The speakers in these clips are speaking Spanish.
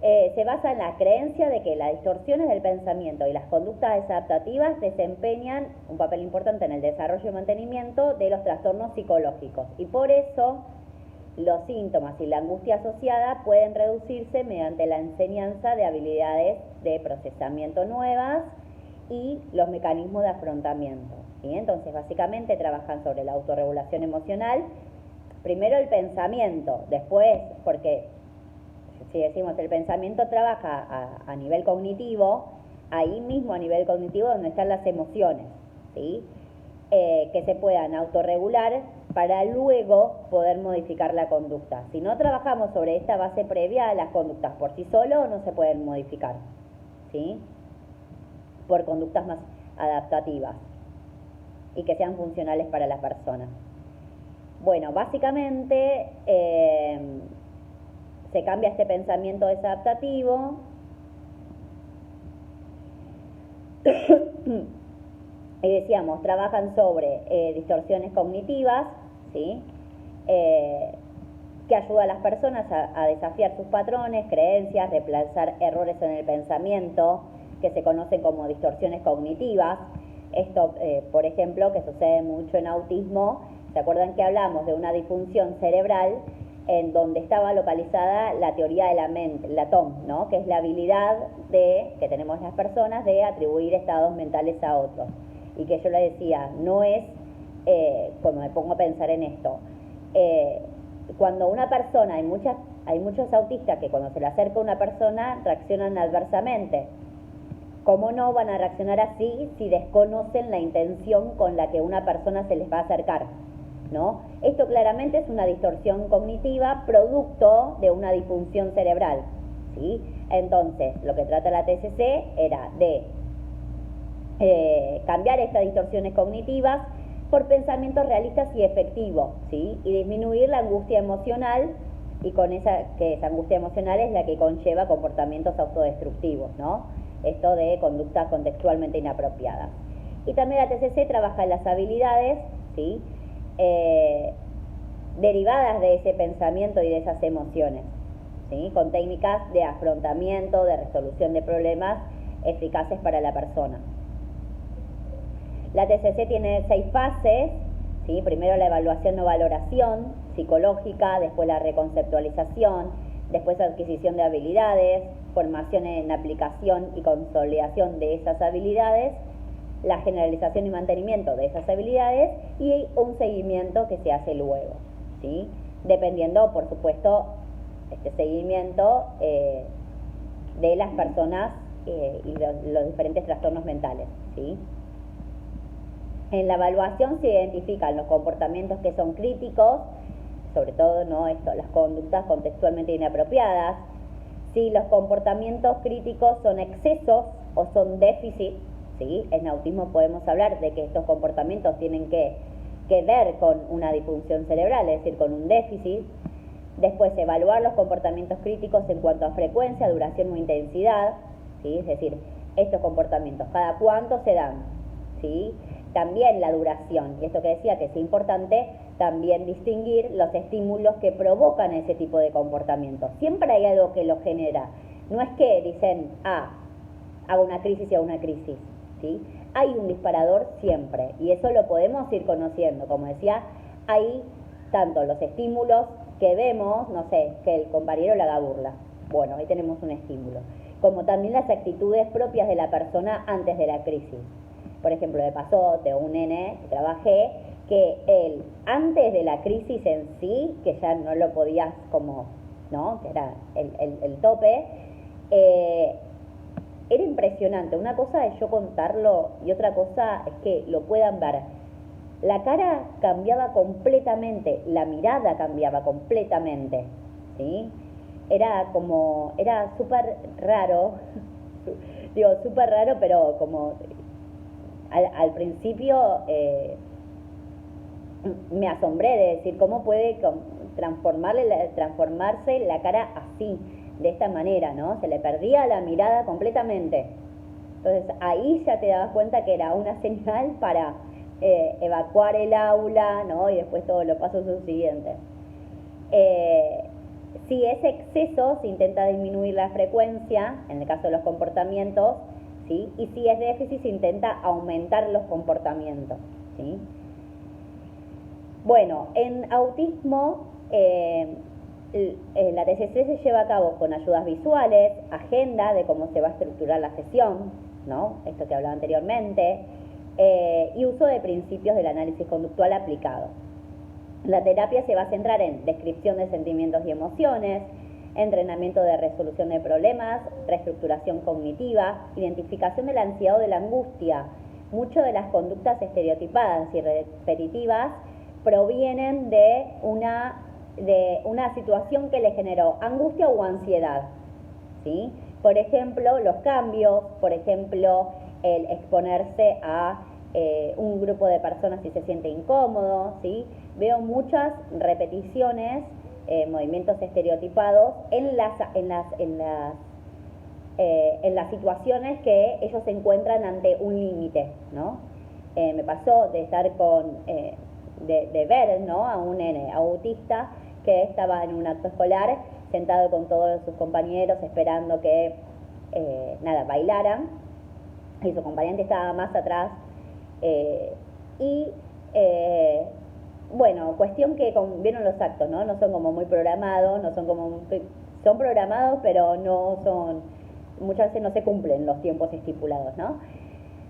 Se basa en la creencia de que las distorsiones del pensamiento y las conductas desadaptativas desempeñan un papel importante en el desarrollo y mantenimiento de los trastornos psicológicos. Y por eso los síntomas y la angustia asociada pueden reducirse mediante la enseñanza de habilidades de procesamiento nuevas y los mecanismos de afrontamiento. ¿Sí? Entonces, básicamente trabajan sobre la autorregulación emocional. Primero el pensamiento, después, porque si decimos el pensamiento trabaja a nivel cognitivo, ahí mismo a nivel cognitivo donde están las emociones, ¿sí? Que se puedan autorregular para luego poder modificar la conducta. Si no trabajamos sobre esta base previa, las conductas por sí solas no se pueden modificar, ¿sí? Por conductas más adaptativas y que sean funcionales para la persona. Bueno, básicamente se cambia este pensamiento desadaptativo y decíamos, trabajan sobre distorsiones cognitivas, ¿sí? Que ayuda a las personas a desafiar sus patrones, creencias, reemplazar errores en el pensamiento, que se conocen como distorsiones cognitivas. Esto, por ejemplo, que sucede mucho en autismo. ¿Se acuerdan que hablamos de una disfunción cerebral en donde estaba localizada la teoría de la mente, la TOM, ¿no? Que es la habilidad que tenemos las personas de atribuir estados mentales a otros? Y que yo le decía, no es, cuando me pongo a pensar en esto, cuando una persona, hay muchos autistas que cuando se le acerca a una persona reaccionan adversamente. ¿Cómo no van a reaccionar así si desconocen la intención con la que una persona se les va a acercar? ¿No? Esto claramente es una distorsión cognitiva producto de una disfunción cerebral, ¿sí? Entonces, lo que trata la TCC era de cambiar estas distorsiones cognitivas por pensamientos realistas y efectivos, ¿sí? Y disminuir la angustia emocional, y con esa angustia emocional es la que conlleva comportamientos autodestructivos, ¿no? Esto de conductas contextualmente inapropiadas. Y también la TCC trabaja en las habilidades, ¿sí? Derivadas de ese pensamiento y de esas emociones, ¿sí? Con técnicas de afrontamiento, de resolución de problemas eficaces para la persona. La TCC tiene 6 fases, ¿sí? Primero la evaluación o valoración psicológica, después la reconceptualización, después adquisición de habilidades, formación en aplicación y consolidación de esas habilidades, la generalización y mantenimiento de esas habilidades y un seguimiento que se hace luego, ¿sí? Dependiendo, por supuesto, este seguimiento de las personas y los diferentes trastornos mentales, ¿sí? En la evaluación se identifican los comportamientos que son críticos, sobre todo, ¿no? Las conductas contextualmente inapropiadas. Si los comportamientos críticos son excesos o son déficits, ¿sí? En autismo podemos hablar de que estos comportamientos tienen que ver con una disfunción cerebral, es decir, con un déficit. Después, evaluar los comportamientos críticos en cuanto a frecuencia, duración o intensidad, ¿sí? Es decir, estos comportamientos, ¿cada cuánto se dan? ¿Sí? También la duración, y esto que decía que es importante también distinguir los estímulos que provocan ese tipo de comportamiento. Siempre hay algo que lo genera. No es que dicen, hago una crisis y hago una crisis, ¿sí? Hay un disparador siempre, y eso lo podemos ir conociendo. Como decía, hay tanto los estímulos que vemos, no sé, que el compañero le haga burla. Bueno, ahí tenemos un estímulo. Como también las actitudes propias de la persona antes de la crisis. Por ejemplo, me pasó de un nene que trabajé, que él, antes de la crisis en sí, que ya no lo podías como, ¿no? Que era el tope, era impresionante. Una cosa es yo contarlo y otra cosa es que lo puedan ver. La cara cambiaba completamente, la mirada cambiaba completamente, ¿sí? Era súper raro, digo, súper raro, pero como al principio me asombré de decir, ¿cómo puede transformarse la cara así, de esta manera, ¿no? Se le perdía la mirada completamente. Entonces ahí ya te dabas cuenta que era una señal para evacuar el aula, ¿no? Y después todos los pasos subsiguientes. Si es exceso, se intenta disminuir la frecuencia, en el caso de los comportamientos, ¿sí? Y si es déficit, se intenta aumentar los comportamientos, ¿sí? Bueno, en autismo, la TCC se lleva a cabo con ayudas visuales, agenda de cómo se va a estructurar la sesión, ¿no? Esto que hablaba anteriormente, y uso de principios del análisis conductual aplicado. La terapia se va a centrar en descripción de sentimientos y emociones, entrenamiento de resolución de problemas, reestructuración cognitiva, identificación de la ansiedad o de la angustia. Muchas de las conductas estereotipadas y repetitivas provienen de una situación que le generó angustia o ansiedad, ¿sí? Por ejemplo, los cambios, por ejemplo, el exponerse a un grupo de personas si se siente incómodo, ¿sí? Veo muchas repeticiones, movimientos estereotipados en las situaciones que ellos se encuentran ante un límite, ¿no? Me pasó de estar de ver, ¿no?, a un nene autista que estaba en un acto escolar sentado con todos sus compañeros esperando que bailaran, y su acompañante estaba más atrás, bueno, cuestión que vieron los actos, ¿no? No son como muy programados, son programados, pero no son, muchas veces no se cumplen los tiempos estipulados, ¿no?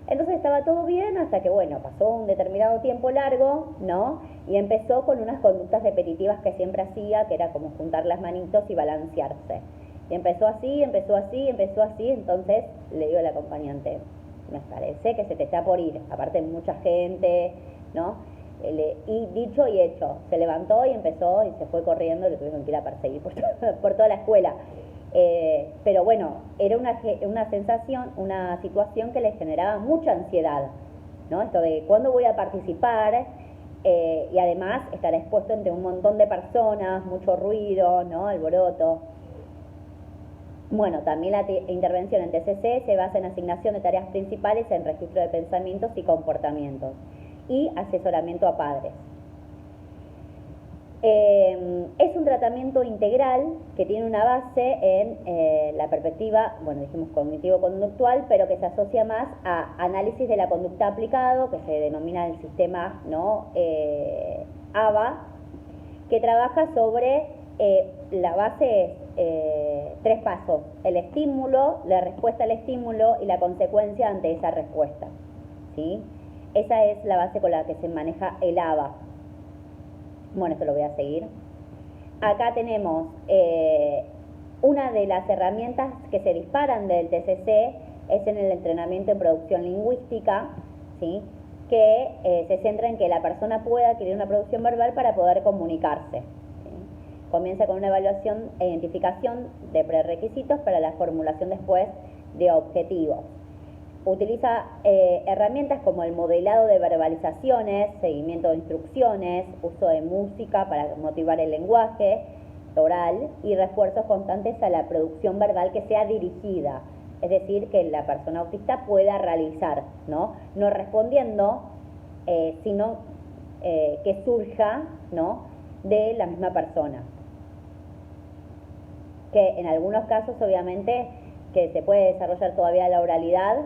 Entonces estaba todo bien hasta que, bueno, pasó un determinado tiempo largo, ¿no? Y empezó con unas conductas repetitivas que siempre hacía, que era como juntar las manitos y balancearse. Y empezó así, entonces le digo al acompañante, me parece que se te está por ir, aparte mucha gente, ¿no? Y dicho y hecho, se levantó y empezó y se fue corriendo, le tuvieron que ir a perseguir por toda la escuela. Pero bueno, era una sensación, una situación que les generaba mucha ansiedad, ¿no? Esto de cuándo voy a participar, y además estar expuesto ante un montón de personas, mucho ruido, ¿no?, alboroto. Bueno, también la intervención en TCC se basa en asignación de tareas principales en registro de pensamientos y comportamientos y asesoramiento a padres. Es un tratamiento integral que tiene una base en la perspectiva, bueno, dijimos cognitivo-conductual, pero que se asocia más a análisis de la conducta aplicado, que se denomina el sistema, ¿no?, ABA, que trabaja sobre la base, 3 pasos: el estímulo, la respuesta al estímulo y la consecuencia ante esa respuesta, ¿sí? Esa es la base con la que se maneja el ABA. Bueno, esto lo voy a seguir. Acá tenemos una de las herramientas que se disparan del TCC, es en el entrenamiento en producción lingüística, ¿sí?, que se centra en que la persona pueda adquirir una producción verbal para poder comunicarse, ¿sí? Comienza con una evaluación e identificación de prerequisitos para la formulación después de objetivos. Utiliza herramientas como el modelado de verbalizaciones, seguimiento de instrucciones, uso de música para motivar el lenguaje oral y refuerzos constantes a la producción verbal que sea dirigida, es decir, que la persona autista pueda realizar, ¿no? No respondiendo, sino que surja, ¿no?, de la misma persona. Que en algunos casos, obviamente, que se puede desarrollar todavía la oralidad,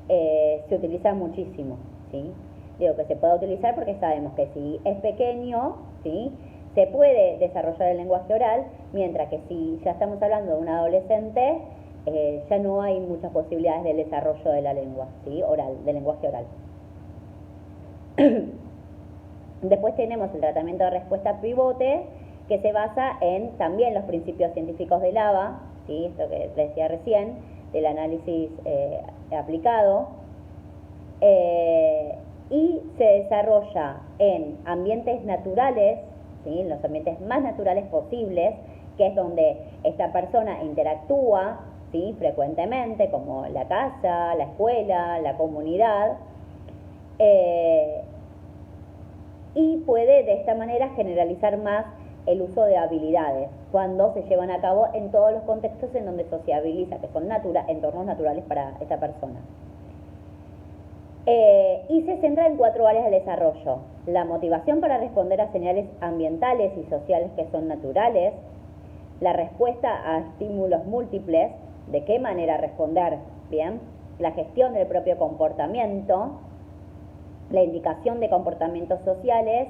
se utiliza muchísimo, ¿sí? Digo que se puede utilizar porque sabemos que si es pequeño, ¿sí?, se puede desarrollar el lenguaje oral, mientras que si ya estamos hablando de un adolescente, ya no hay muchas posibilidades del desarrollo de la lengua, ¿sí?, oral, del lenguaje oral. Después tenemos el tratamiento de respuesta pivote, que se basa en también los principios científicos del ABA, ¿sí?, esto que decía recién, del análisis aplicado, y se desarrolla en ambientes naturales, ¿sí?, los ambientes más naturales posibles, que es donde esta persona interactúa, ¿sí?, frecuentemente, como la casa, la escuela, la comunidad, y puede de esta manera generalizar más el uso de habilidades cuando se llevan a cabo en todos los contextos en donde sociabiliza, que son entornos naturales para esta persona. Y se centra en 4 áreas de desarrollo: la motivación para responder a señales ambientales y sociales que son naturales, la respuesta a estímulos múltiples, de qué manera responder, bien, la gestión del propio comportamiento, la indicación de comportamientos sociales,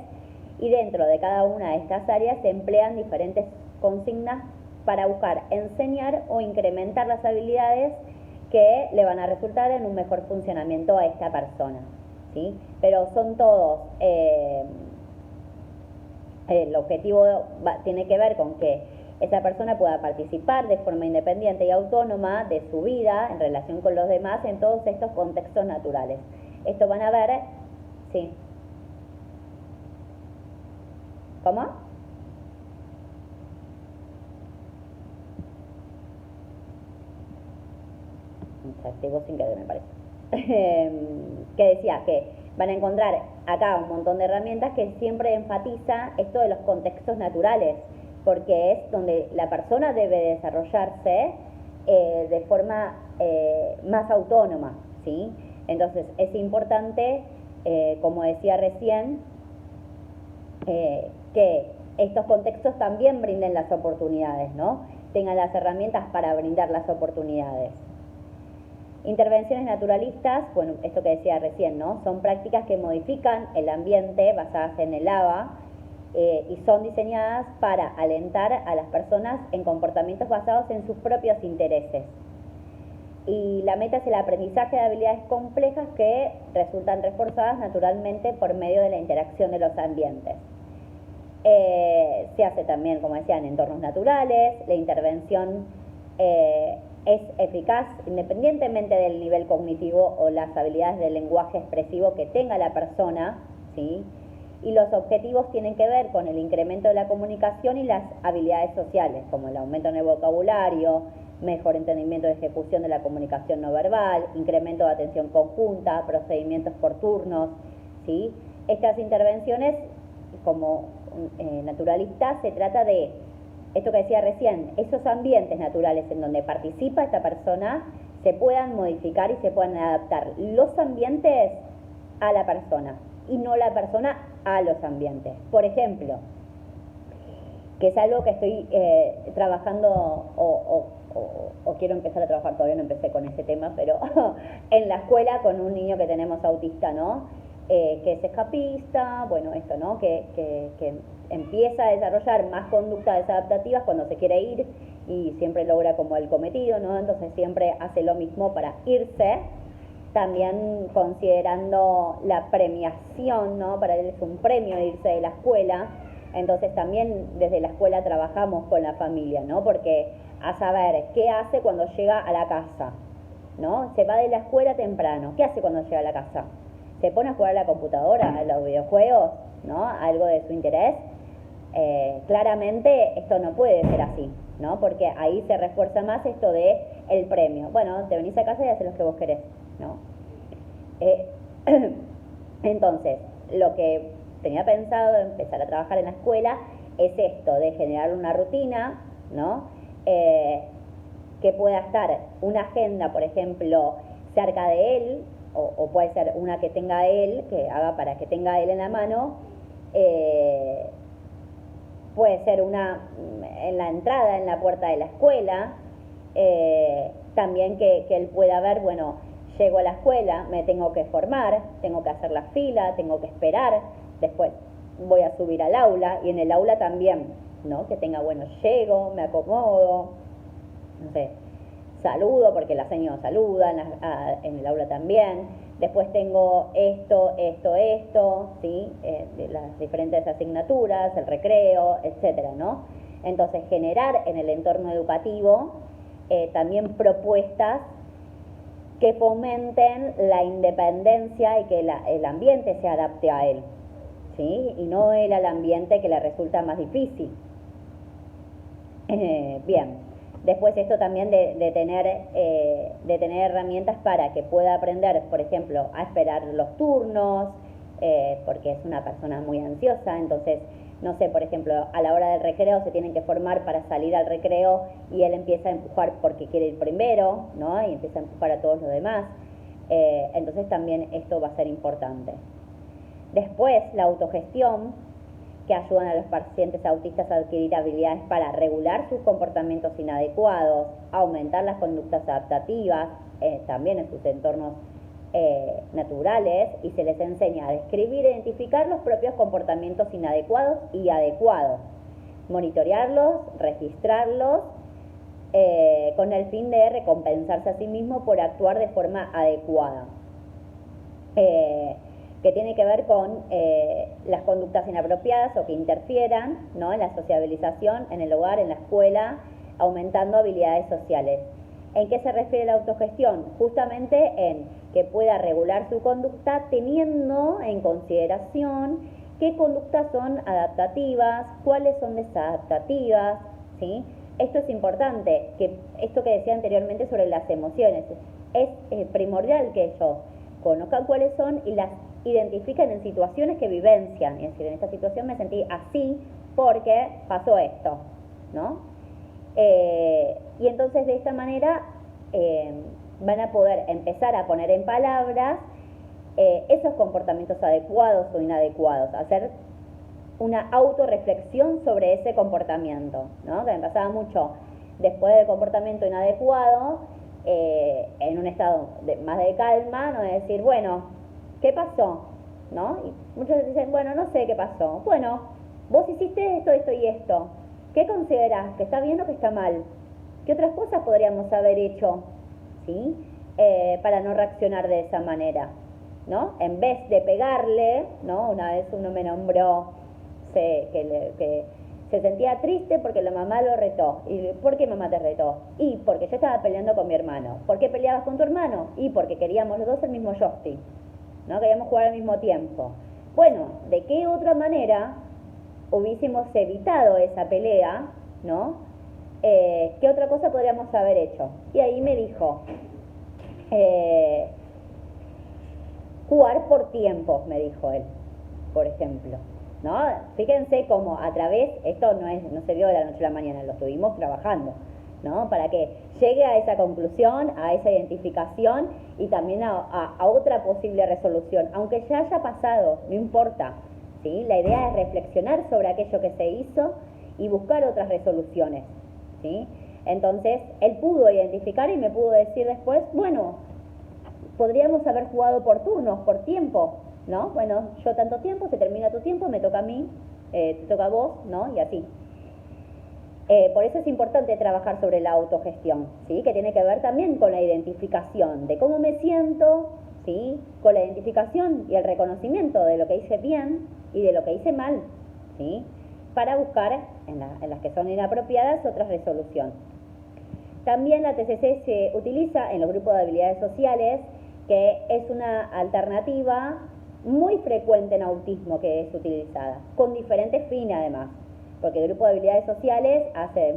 y dentro de cada una de estas áreas se emplean diferentes consignas para buscar enseñar o incrementar las habilidades que le van a resultar en un mejor funcionamiento a esta persona, ¿sí? Pero son todos, el objetivo tiene que ver con que esa persona pueda participar de forma independiente y autónoma de su vida en relación con los demás en todos estos contextos naturales. Esto van a ver, ¿sí? ¿Cómo? Activo sin querer, me parece. Que decía que van a encontrar acá un montón de herramientas que siempre enfatiza esto de los contextos naturales, porque es donde la persona debe desarrollarse de forma más autónoma, ¿sí? Entonces es importante, como decía recién, que estos contextos también brinden las oportunidades, ¿no? Tengan las herramientas para brindar las oportunidades. Intervenciones naturalistas, bueno, esto que decía recién, ¿no? Son prácticas que modifican el ambiente basadas en el ABA y son diseñadas para alentar a las personas en comportamientos basados en sus propios intereses. Y la meta es el aprendizaje de habilidades complejas que resultan reforzadas naturalmente por medio de la interacción de los ambientes. Se hace también, como decía, en entornos naturales. La intervención es eficaz independientemente del nivel cognitivo o las habilidades del lenguaje expresivo que tenga la persona, ¿sí? Y los objetivos tienen que ver con el incremento de la comunicación y las habilidades sociales, como el aumento en el vocabulario, mejor entendimiento y ejecución de la comunicación no verbal, incremento de atención conjunta, procedimientos por turnos, ¿sí? Estas intervenciones, como naturalistas, se trata de esto que decía recién, esos ambientes naturales en donde participa esta persona se puedan modificar y se puedan adaptar los ambientes a la persona y no la persona a los ambientes. Por ejemplo, que es algo que estoy trabajando o quiero empezar a trabajar, todavía no empecé con ese tema, pero en la escuela con un niño que tenemos autista, ¿no? Que es escapista, bueno, esto, ¿no? Que empieza a desarrollar más conductas desadaptativas cuando se quiere ir y siempre logra como el cometido, ¿no? Entonces siempre hace lo mismo para irse, también considerando la premiación, ¿no? Para él es un premio irse de la escuela, entonces también desde la escuela trabajamos con la familia, ¿no? Porque a saber qué hace cuando llega a la casa, ¿no? Se va de la escuela temprano, ¿qué hace cuando llega a la casa? Se pone a jugar a la computadora, a los videojuegos, ¿no? Algo de su interés. Claramente esto no puede ser así, ¿no? Porque ahí se refuerza más esto de el premio. Bueno, te venís a casa y haces lo que vos querés, ¿no? Entonces, lo que tenía pensado empezar a trabajar en la escuela es esto de generar una rutina, ¿no? Que pueda estar una agenda, por ejemplo, cerca de él, o puede ser una que tenga él, que haga para que tenga él en la mano, puede ser una en la entrada, en la puerta de la escuela, también que él pueda ver, bueno, llego a la escuela, me tengo que formar, tengo que hacer la fila, tengo que esperar, después voy a subir al aula, y en el aula también, ¿no? Que tenga, bueno, llego, me acomodo, no sé, saludo, porque la señora saluda, en el aula también, después tengo esto, ¿sí? De las diferentes asignaturas, el recreo, etcétera, ¿no? Entonces, generar en el entorno educativo también propuestas que fomenten la independencia y que el ambiente se adapte a él, ¿sí? Y no él al ambiente que le resulta más difícil. Bien. Después esto también de tener herramientas para que pueda aprender, por ejemplo, a esperar los turnos, porque es una persona muy ansiosa, entonces, no sé, por ejemplo, a la hora del recreo se tienen que formar para salir al recreo y él empieza a empujar porque quiere ir primero, ¿no? Y empieza a empujar a todos los demás. Entonces también esto va a ser importante. Después, la autogestión, que ayudan a los pacientes autistas a adquirir habilidades para regular sus comportamientos inadecuados, aumentar las conductas adaptativas, también en sus entornos naturales, y se les enseña a describir e identificar los propios comportamientos inadecuados y adecuados, monitorearlos, registrarlos, con el fin de recompensarse a sí mismo por actuar de forma adecuada, que tiene que ver con las conductas inapropiadas o que interfieran, ¿no?, en la sociabilización, en el hogar, en la escuela, aumentando habilidades sociales. ¿En qué se refiere la autogestión? Justamente en que pueda regular su conducta teniendo en consideración qué conductas son adaptativas, cuáles son desadaptativas, ¿sí? Esto es importante, que esto que decía anteriormente sobre las emociones, es primordial que ellos conozcan cuáles son y las identifiquen en situaciones que vivencian. Es decir, en esta situación me sentí así porque pasó esto, ¿no? Y entonces de esta manera van a poder empezar a poner en palabras esos comportamientos adecuados o inadecuados, hacer una autorreflexión sobre ese comportamiento, ¿no? Que me pasaba mucho después del comportamiento inadecuado, en un estado más de calma, ¿no? De decir, bueno, ¿qué pasó? ¿No? Y muchos dicen, bueno, no sé qué pasó. Bueno, vos hiciste esto, esto y esto. ¿Qué considerás? ¿Que está bien o que está mal? ¿Qué otras cosas podríamos haber hecho, ¿sí?, para no reaccionar de esa manera, ¿no? En vez de pegarle, ¿no? Una vez uno me nombró que se sentía triste porque la mamá lo retó. ¿Y por qué mamá te retó? Y porque yo estaba peleando con mi hermano. ¿Por qué peleabas con tu hermano? Y porque queríamos los dos el mismo joystick, ¿no? Queríamos jugar al mismo tiempo. Bueno, ¿de qué otra manera hubiésemos evitado esa pelea, ¿no? ¿Qué otra cosa podríamos haber hecho? Y ahí me dijo, jugar por tiempos, me dijo él, por ejemplo, ¿no? Fíjense cómo a través, esto no se dio de la noche a la mañana, lo estuvimos trabajando, ¿no? Para que llegue a esa conclusión, a esa identificación y también a otra posible resolución, aunque ya haya pasado, no importa, ¿sí? La idea es reflexionar sobre aquello que se hizo y buscar otras resoluciones, ¿sí? Entonces, él pudo identificar y me pudo decir después, bueno, podríamos haber jugado por turnos, por tiempo, ¿no? Bueno, yo tanto tiempo, se termina tu tiempo, me toca a mí, te toca a vos, ¿no? Y así. Por eso es importante trabajar sobre la autogestión, ¿sí? Que tiene que ver también con la identificación de cómo me siento, ¿sí? Con la identificación y el reconocimiento de lo que hice bien y de lo que hice mal, ¿sí? Para buscar en las que son inapropiadas otra resolución. También la TCC se utiliza en los grupos de habilidades sociales, que es una alternativa muy frecuente en autismo que es utilizada, con diferentes fines además, porque el grupo de habilidades sociales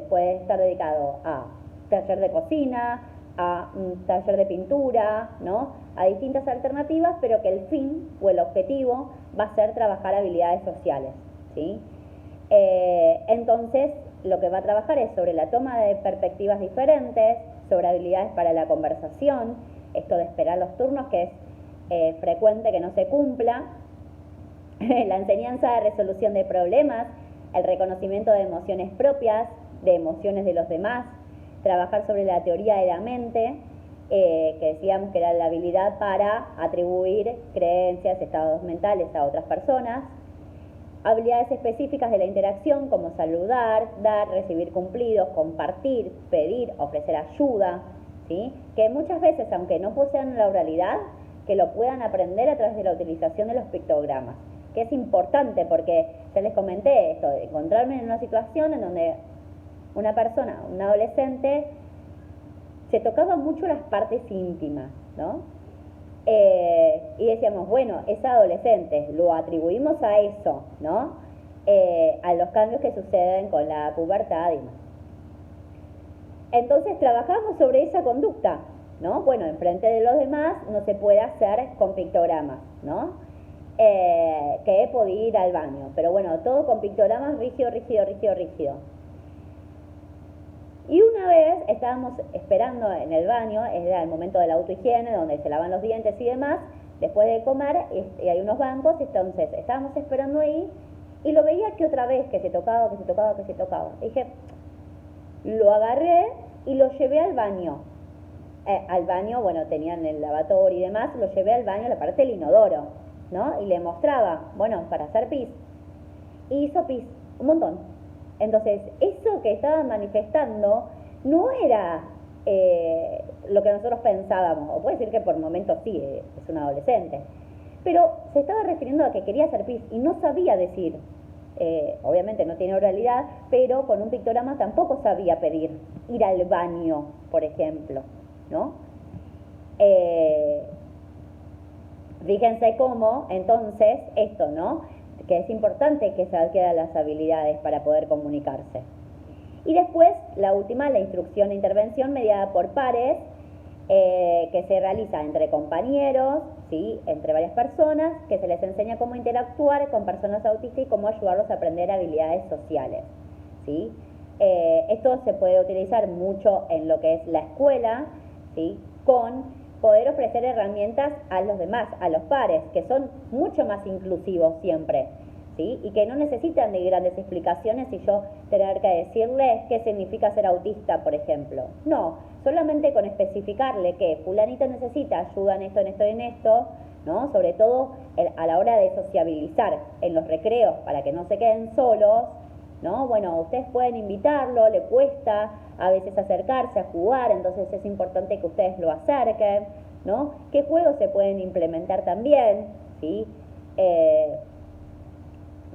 puede estar dedicado a taller de cocina, a un taller de pintura, ¿no? A distintas alternativas, pero que el fin o el objetivo va a ser trabajar habilidades sociales, ¿sí? Entonces, lo que va a trabajar es sobre la toma de perspectivas diferentes, sobre habilidades para la conversación, esto de esperar los turnos, que es frecuente que no se cumpla, la enseñanza de resolución de problemas, el reconocimiento de emociones propias, de emociones de los demás, trabajar sobre la teoría de la mente, que decíamos que era la habilidad para atribuir creencias, estados mentales a otras personas, habilidades específicas de la interacción como saludar, dar, recibir cumplidos, compartir, pedir, ofrecer ayuda, ¿sí? Que muchas veces, aunque no posean la oralidad, que lo puedan aprender a través de la utilización de los pictogramas, que es importante porque ya les comenté esto, de encontrarme en una situación en donde una persona, un adolescente, se tocaba mucho las partes íntimas, ¿no? Y decíamos, bueno, es adolescente, lo atribuimos a eso, ¿no? A los cambios que suceden con la pubertad y demás. Entonces trabajamos sobre esa conducta, ¿no? Bueno, enfrente de los demás no se puede hacer con pictogramas, ¿no? Que podía ir al baño, pero bueno, todo con pictogramas rígido, rígido, rígido, rígido. Y una vez estábamos esperando en el baño, era el momento de la autohigiene, donde se lavan los dientes y demás, después de comer, y hay unos bancos, entonces estábamos esperando ahí, y lo veía que otra vez, que se tocaba, que se tocaba, que se tocaba. Dije, lo agarré y lo llevé al baño. Al baño, bueno, tenían el lavatorio y demás, lo llevé al baño, la parte del inodoro, ¿no? Y le mostraba, bueno, para hacer pis. Y hizo pis, un montón. Entonces, eso que estaba manifestando no era lo que nosotros pensábamos, o puede decir que por momentos sí, es un adolescente, pero se estaba refiriendo a que quería hacer pis y no sabía decir, obviamente no tiene oralidad, pero con un pictograma tampoco sabía pedir ir al baño, por ejemplo, ¿no? Fíjense cómo, entonces, esto, ¿no? Que es importante que se adquieran las habilidades para poder comunicarse. Y después, la última, la instrucción e intervención mediada por pares, que se realiza entre compañeros, ¿sí? Entre varias personas, que se les enseña cómo interactuar con personas autistas y cómo ayudarlos a aprender habilidades sociales, ¿sí? Esto se puede utilizar mucho en lo que es la escuela, ¿sí? Con poder ofrecer herramientas a los demás, a los pares, que son mucho más inclusivos siempre, ¿sí? Y que no necesitan de grandes explicaciones y yo tener que decirles qué significa ser autista, por ejemplo. No, solamente con especificarle que fulanito necesita ayuda en esto, en esto y en esto, ¿no? Sobre todo a la hora de sociabilizar en los recreos para que no se queden solos, ¿no? Bueno, ustedes pueden invitarlo, le cuesta a veces acercarse a jugar, entonces es importante que ustedes lo acerquen, ¿no? ¿Qué juegos se pueden implementar también, ¿sí?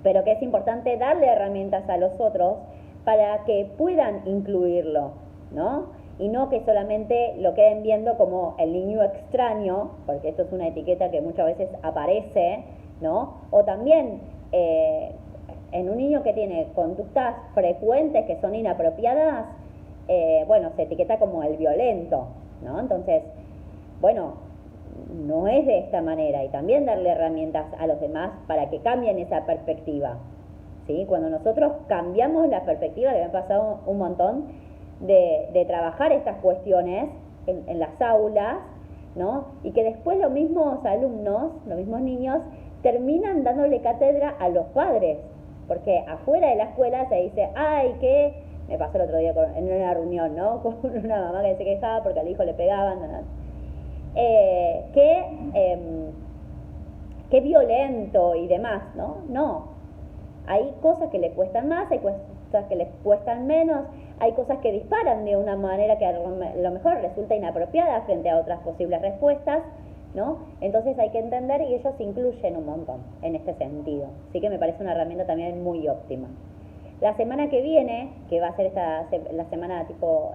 Pero que es importante darle herramientas a los otros para que puedan incluirlo, ¿no? Y no que solamente lo queden viendo como el niño extraño, porque esto es una etiqueta que muchas veces aparece, ¿no? O también en un niño que tiene conductas frecuentes que son inapropiadas, bueno, se etiqueta como el violento, ¿no? Entonces, bueno, no es de esta manera, y también darle herramientas a los demás para que cambien esa perspectiva, ¿sí? Cuando nosotros cambiamos la perspectiva, le ha pasado un montón de trabajar estas cuestiones en las aulas, ¿no? Y que después los mismos alumnos, los mismos niños, terminan dándole cátedra a los padres, porque afuera de la escuela se dice, ay, que me pasó el otro día en una reunión, ¿no? Con una mamá que se quejaba porque al hijo le pegaban, qué violento y demás, ¿no? No, hay cosas que le cuestan más, hay cosas que les cuestan menos, hay cosas que disparan de una manera que a lo mejor resulta inapropiada frente a otras posibles respuestas, ¿no? Entonces hay que entender y ellos incluyen un montón en este sentido. Así que me parece una herramienta también muy óptima. La semana que viene, que va a ser la semana tipo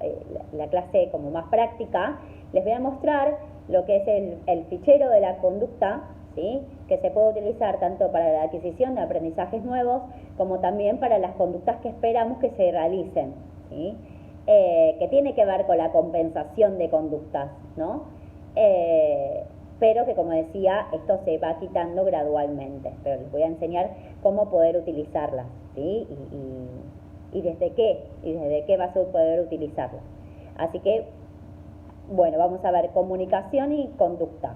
la clase como más práctica, les voy a mostrar lo que es el fichero de la conducta, ¿sí? Que se puede utilizar tanto para la adquisición de aprendizajes nuevos como también para las conductas que esperamos que se realicen, ¿sí? Que tiene que ver con la compensación de conductas, ¿no? Pero que, como decía, esto se va quitando gradualmente, pero les voy a enseñar cómo poder utilizarlas, ¿sí? Y desde qué va a poder utilizarlas. Así que, bueno, vamos a ver comunicación y conducta.